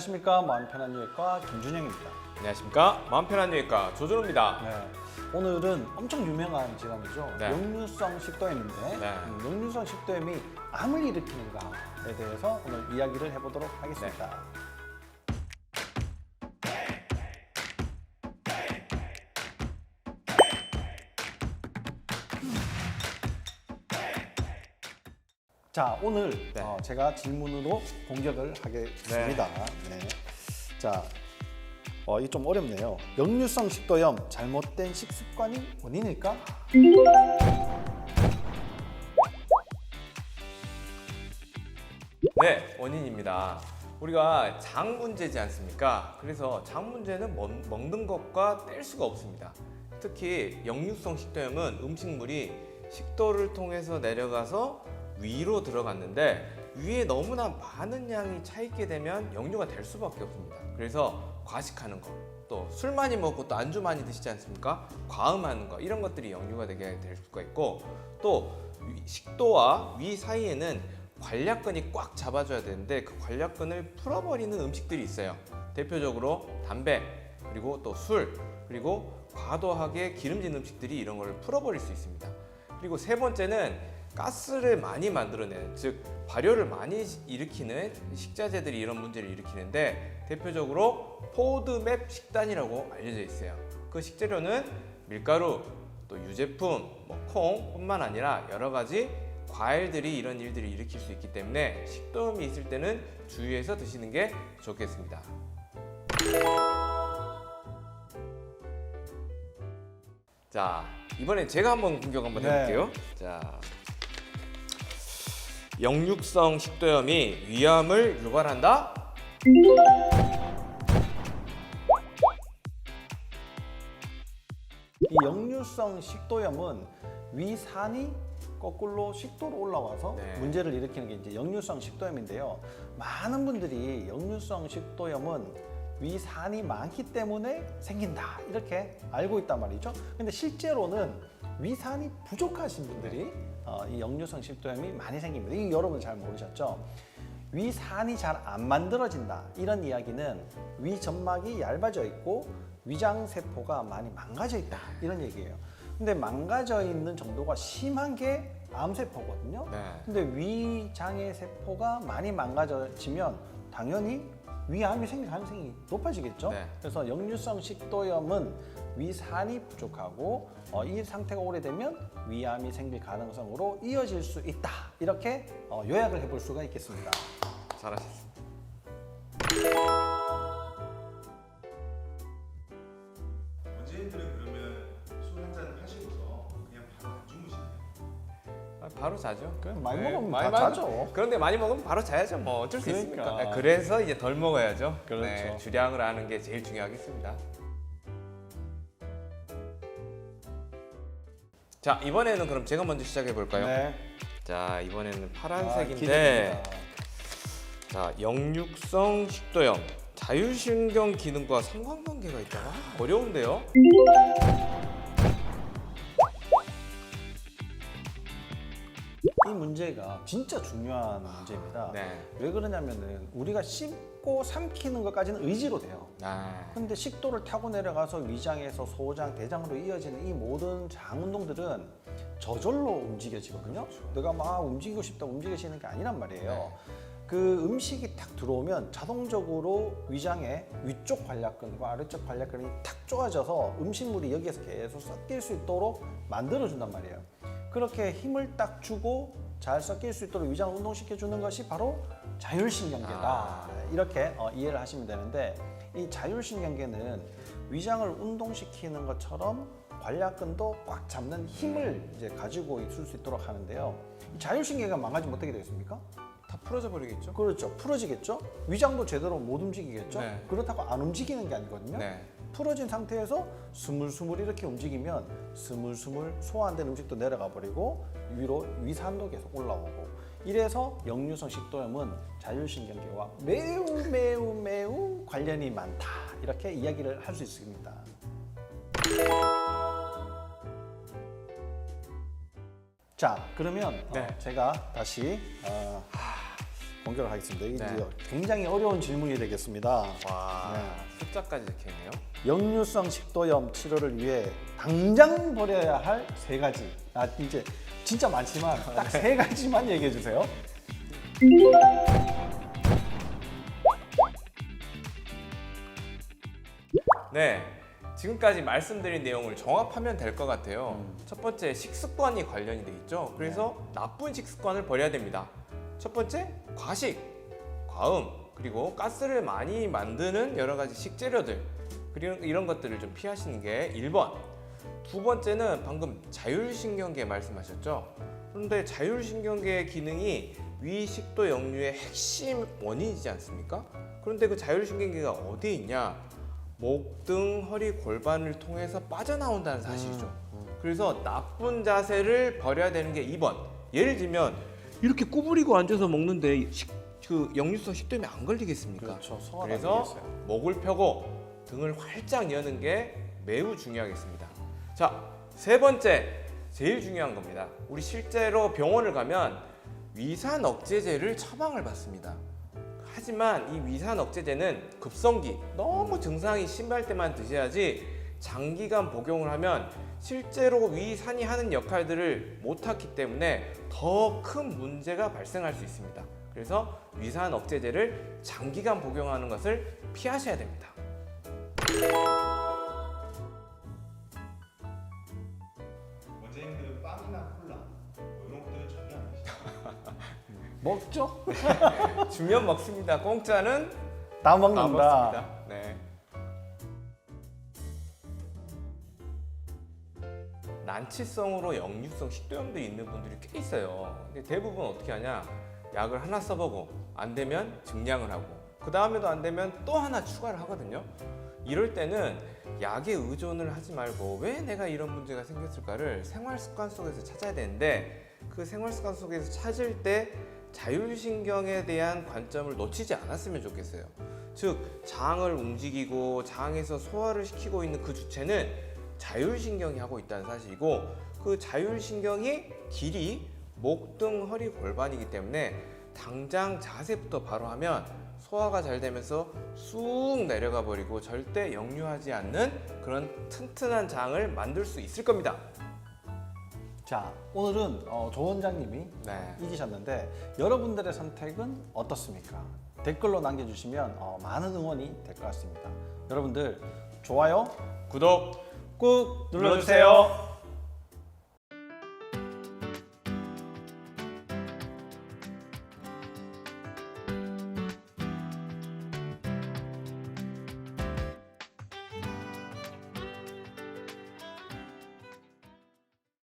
안녕하십니까. 마음 편한 유익과 김준영입니다. 안녕하십니까. 마음 편한 유익과 조준호입니다. 네, 오늘은 엄청 유명한 질환이죠. 네. 역류성 식도염인데 네. 역류성 식도염이 암을 일으키는가에 대해서 오늘 이야기를 해보도록 하겠습니다. 자, 오늘 네. 제가 질문으로 공격을 하겠습니다. 네. 자, 이게 좀 어렵네요. 역류성 식도염, 잘못된 식습관이 원인일까? 네, 원인입니다. 우리가 장 문제지 않습니까? 그래서 장 문제는 먹는 것과 뗄 수가 없습니다. 특히 역류성 식도염은 음식물이 식도를 통해서 내려가서 위로 들어갔는데 위에 너무나 많은 양이 차 있게 되면 역류가 될 수밖에 없습니다. 그래서 과식하는 것, 또 술 많이 먹고 또 안주 많이 드시지 않습니까? 과음하는 것, 이런 것들이 역류가 되게 될 수가 있고, 또 식도와 위 사이에는 관략근이 꽉 잡아줘야 되는데 그 관략근을 풀어버리는 음식들이 있어요. 대표적으로 담배, 그리고 또 술, 그리고 과도하게 기름진 음식들이 이런 걸 풀어버릴 수 있습니다. 그리고 세 번째는 가스를 많이 만들어내는, 즉 발열을 많이 일으키는 식자재들이 이런 문제를 일으키는데, 대표적으로 포드맵 식단이라고 알려져 있어요. 그 식재료는 밀가루, 또 유제품, 콩뿐만 아니라 여러 가지 과일들이 이런 일들을 일으킬 수 있기 때문에 식도염이 있을 때는 주의해서 드시는 게 좋겠습니다. 자, 이번엔 제가 한번 공격 한번 해볼게요. 자, 역류성 식도염이 위암을 유발한다? 이 역류성 식도염은 위산이 거꾸로 식도로 올라와서 네. 문제를 일으키는 게 이제 역류성 식도염인데요. 많은 분들이 역류성 식도염은 위산이 많기 때문에 생긴다 이렇게 알고 있단 말이죠. 근데 실제로는 위산이 부족하신 분들이 이 역류성 식도염이 많이 생깁니다. 이거 여러분 잘 모르셨죠? 위산이 잘 안 만들어진다 이런 이야기는 위 점막이 얇아져 있고 위장 세포가 많이 망가져 있다 이런 얘기예요. 근데 망가져 있는 정도가 심한 게 암세포거든요. 네. 근데 위장의 세포가 많이 망가져지면 당연히 위암이 생길 가능성이 높아지겠죠. 네. 그래서 역류성 식도염은 위산이 부족하고 이 상태가 오래되면 위암이 생길 가능성으로 이어질 수 있다. 이렇게 요약을 해볼 수가 있겠습니다. 잘하셨습니다. 원재인들은 그러면 술 한 잔 하시고서 그냥 바로 안 주무시나요? 바로 자죠. 많이 먹으면 많이 다 먹- 자죠. 그런데 많이 먹으면 바로 자야죠. 뭐 어쩔 수 그러니까. 있습니까? 그래서 이제 덜 먹어야죠. 그렇죠. 네, 주량을 아는 게 제일 중요하겠습니다. 자, 이번에는 그럼 제가 먼저 시작해 볼까요? 네. 자, 이번에는 아, 파란색인데, 기대됩니다. 자, 역류성 식도염, 자율신경 기능과 상관관계가 있다. 어려운데요? 이 문제가 진짜 중요한 문제입니다. 네. 왜 그러냐면은 우리가 씹고 삼키는 것까지는 의지로 돼요. 아, 근데 식도를 타고 내려가서 위장에서 소장, 대장으로 이어지는 이 모든 장 운동들은 저절로 움직여지거든요. 내가 막 움직이고 싶다 움직여지는 게 아니란 말이에요. 네. 그 음식이 탁 들어오면 자동적으로 위장의 위쪽 관략근과 아래쪽 관략근이 탁 조아져서 음식물이 여기에서 계속 섞일 수 있도록 만들어준단 말이에요. 그렇게 힘을 딱 주고 잘 섞일 수 있도록 위장을 운동시켜주는 것이 바로 자율신경계다. 이렇게 이해를 하시면 되는데, 이 자율신경계는 위장을 운동시키는 것처럼 관략근도 꽉 잡는 힘을 이제 가지고 있을 수 있도록 하는데요. 이 자율신경계가 망가지면 어떻게 되겠습니까? 다 풀어져 버리겠죠? 그렇죠. 풀어지겠죠. 위장도 제대로 못 움직이겠죠. 네. 그렇다고 안 움직이는 게 아니거든요. 네. 풀어진 상태에서 스물스물 이렇게 움직이면 스물스물 소화 안 된 음식도 내려가 버리고 위로 위산도 계속 올라오고, 이래서 역류성 식도염은 자율신경계와 매우 관련이 많다. 이렇게 이야기를 할 수 있습니다. 자, 그러면 네. 제가 다시 공개를 하겠습니다. 이게 네. 이제 굉장히 어려운 질문이 되겠습니다. 와, 네. 숫자까지 적혀있네요. 역류성 식도염 치료를 위해 당장 버려야 할 세 가지. 이제 진짜 많지만 딱 세 가지만 얘기해 주세요. 네, 지금까지 말씀드린 내용을 정합하면 될 것 같아요. 첫 번째, 식습관이 관련이 돼 있죠. 그래서 나쁜 식습관을 버려야 됩니다. 첫 번째, 과식, 과음, 그리고 가스를 많이 만드는 여러 가지 식재료들, 그리고 이런 것들을 좀 피하시는 게 1번. 두 번째는 방금 자율신경계 말씀하셨죠. 그런데 자율신경계의 기능이 위식도 역류의 핵심 원인이지 않습니까? 그런데 그 자율신경계가 어디에 있냐? 목 등 허리 골반을 통해서 빠져나온다는 사실이죠. 그래서 나쁜 자세를 버려야 되는 게 2번. 예를 들면 이렇게 구부리고 앉아서 먹는데 그 역류성 식도염이 안 걸리겠습니까? 그렇죠. 소화가 그래서 안 되겠어요. 목을 펴고 등을 활짝 여는 게 매우 중요하겠습니다. 자, 세 번째, 제일 중요한 겁니다. 우리 실제로 병원을 가면 위산 억제제를 처방을 받습니다. 하지만 이 위산 억제제는 급성기, 너무 증상이 심할 때만 드셔야지 장기간 복용을 하면 실제로 위산이 하는 역할들을 못하기 때문에 더 큰 문제가 발생할 수 있습니다. 그래서 위산 억제제를 장기간 복용하는 것을 피하셔야 됩니다. 원장님들은 빵이나 콜라 뭐 이런 것들은 전혀 안 드시죠? 먹죠? 주면 먹습니다. 공짜는 다 다 먹는다. 먹습니다. 네. 난치성으로 역류성 식도염도 있는 분들이 꽤 있어요. 근데 대부분 어떻게 하냐? 약을 하나 써보고 안 되면 증량을 하고 그 다음에도 안 되면 또 하나 추가를 하거든요. 이럴 때는 약에 의존을 하지 말고 왜 내가 이런 문제가 생겼을까를 생활 습관 속에서 찾아야 되는데 그 생활 습관 속에서 찾을 때 자율신경에 대한 관점을 놓치지 않았으면 좋겠어요. 즉 장을 움직이고 장에서 소화를 시키고 있는 그 주체는 자율신경이 하고 있다는 사실이고 그 자율신경이 길이 목 등 허리 골반이기 때문에 당장 자세부터 바로 하면 소화가 잘 되면서 쑥 내려가 버리고 절대 역류하지 않는 그런 튼튼한 장을 만들 수 있을 겁니다. 자, 오늘은 조 원장님이 네. 이기셨는데 여러분들의 선택은 어떻습니까? 댓글로 남겨주시면 많은 응원이 될 것 같습니다. 여러분들 좋아요 구독 꾹 눌러주세요.